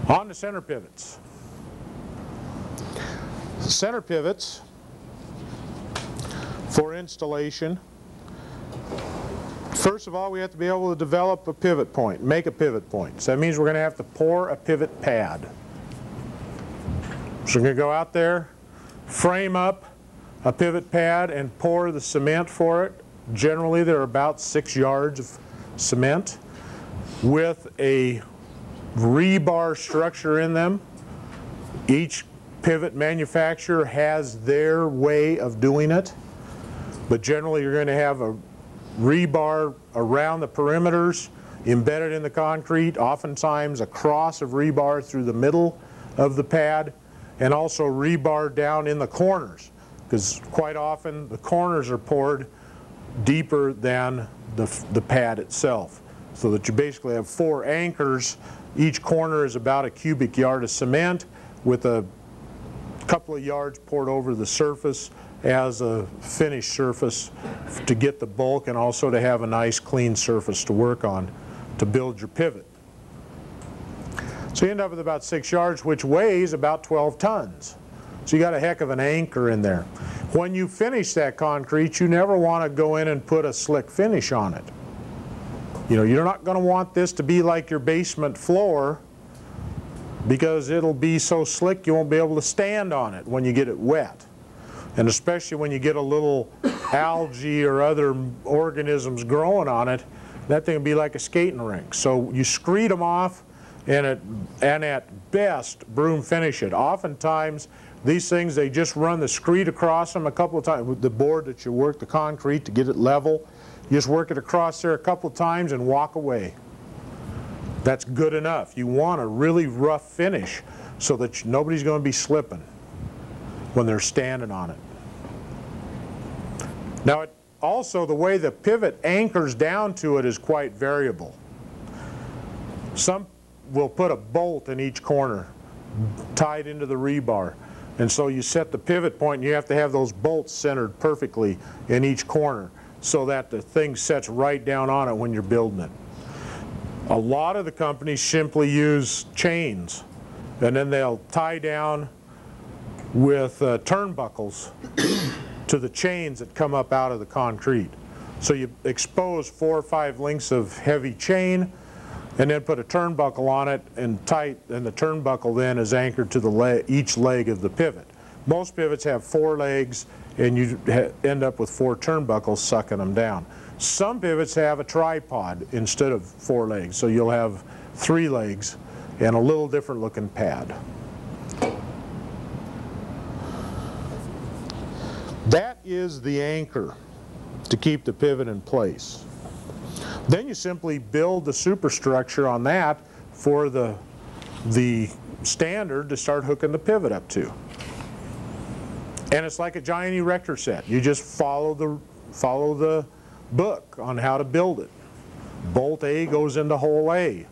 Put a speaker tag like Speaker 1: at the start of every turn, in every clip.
Speaker 1: On to center pivots. Center pivots for installation. First of all, we have to be able to develop a pivot point, make a pivot point. So that means we're going to have to pour a pivot pad. So we're going to go out there, frame up a pivot pad and pour the cement for it. Generally they're about 6 yards of cement with a rebar structure in them. Each pivot manufacturer has their way of doing it, but generally you're going to have a rebar around the perimeters embedded in the concrete, oftentimes a cross of rebar through the middle of the pad, and also rebar down in the corners, because quite often the corners are poured deeper than the pad itself, so that you basically have 4 anchors. Each corner is about a cubic yard of cement with a couple of yards poured over the surface as a finished surface to get the bulk and also to have a nice clean surface to work on to build your pivot. So you end up with about 6 yards, which weighs about 12 tons. So you got a heck of an anchor in there. When you finish that concrete, you never want to go in and put a slick finish on it. You know, you're not going to want this to be like your basement floor, because it'll be so slick you won't be able to stand on it when you get it wet. And especially when you get a little algae or other organisms growing on it, that thing will be like a skating rink. So you screed them off and at best broom finish it. Oftentimes these things, they just run the screed across them a couple of times with the board that you work the concrete to get it level. You just work it across there a couple of times and walk away. That's good enough. You want a really rough finish so that nobody's going to be slipping when they're standing on it. Now, also the way the pivot anchors down to it is quite variable. Some will put a bolt in each corner tied into the rebar, and so you set the pivot point and you have to have those bolts centered perfectly in each corner so that the thing sets right down on it when you're building it. A lot of the companies simply use chains, and then they'll tie down with turnbuckles to the chains that come up out of the concrete. So you expose 4 or 5 links of heavy chain and then put a turnbuckle on it and tight, and the turnbuckle then is anchored to each leg of the pivot. Most pivots have 4 legs, and you end up with 4 turnbuckles sucking them down. Some pivots have a tripod instead of 4 legs, so you'll have 3 legs and a little different looking pad. That is the anchor to keep the pivot in place. Then you simply build the superstructure on that for the standard to start hooking the pivot up to. And it's like a giant erector set. You just follow the book on how to build it. Bolt A goes into hole A.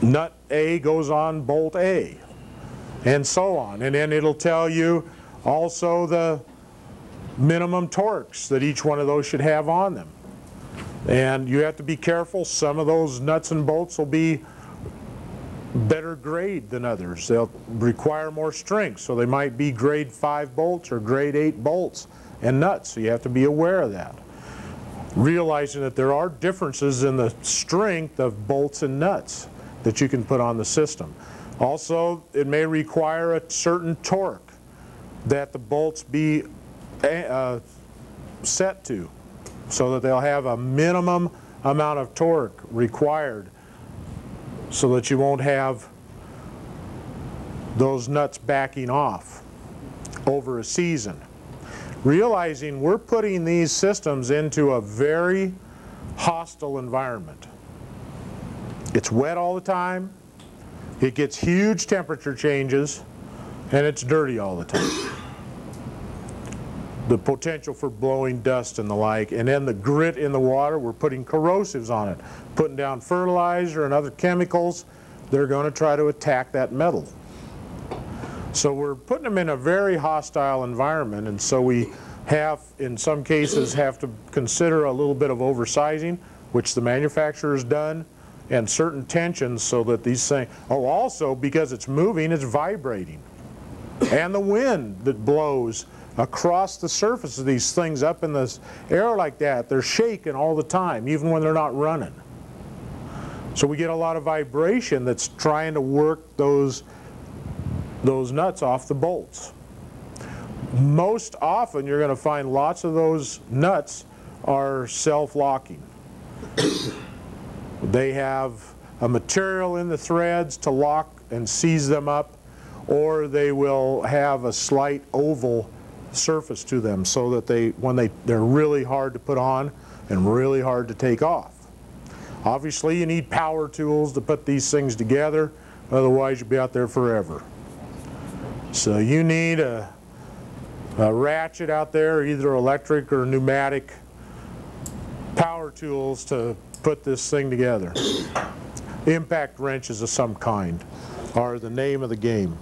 Speaker 1: Nut A goes on bolt A, and so on. And then it'll tell you also the minimum torques that each one of those should have on them. And you have to be careful. Some of those nuts and bolts will be better grade than others. They'll require more strength, so they might be grade 5 bolts or grade 8 bolts and nuts, so you have to be aware of that. Realizing that there are differences in the strength of bolts and nuts that you can put on the system. Also, it may require a certain torque that the bolts be set to, so that they'll have a minimum amount of torque required, so that you won't have those nuts backing off over a season. Realizing we're putting these systems into a very hostile environment. It's wet all the time, it gets huge temperature changes, and it's dirty all the time. The potential for blowing dust and the like, and then the grit in the water, we're putting corrosives on it, putting down fertilizer and other chemicals. They're going to try to attack that metal. So we're putting them in a very hostile environment, and so we have, in some cases, have to consider a little bit of oversizing, which the manufacturer's done, and certain tensions so that these things, oh, also because it's moving, it's vibrating. And the wind that blows across the surface of these things up in the air like that, they're shaking all the time, even when they're not running. So we get a lot of vibration that's trying to work those nuts off the bolts. Most often you're going to find lots of those nuts are self-locking. They have a material in the threads to lock and seize them up, or they will have a slight oval surface to them so that they're really hard to put on and really hard to take off. Obviously you need power tools to put these things together, otherwise you'll be out there forever. So you need a ratchet out there, either electric or pneumatic power tools to put this thing together. Impact wrenches of some kind are the name of the game.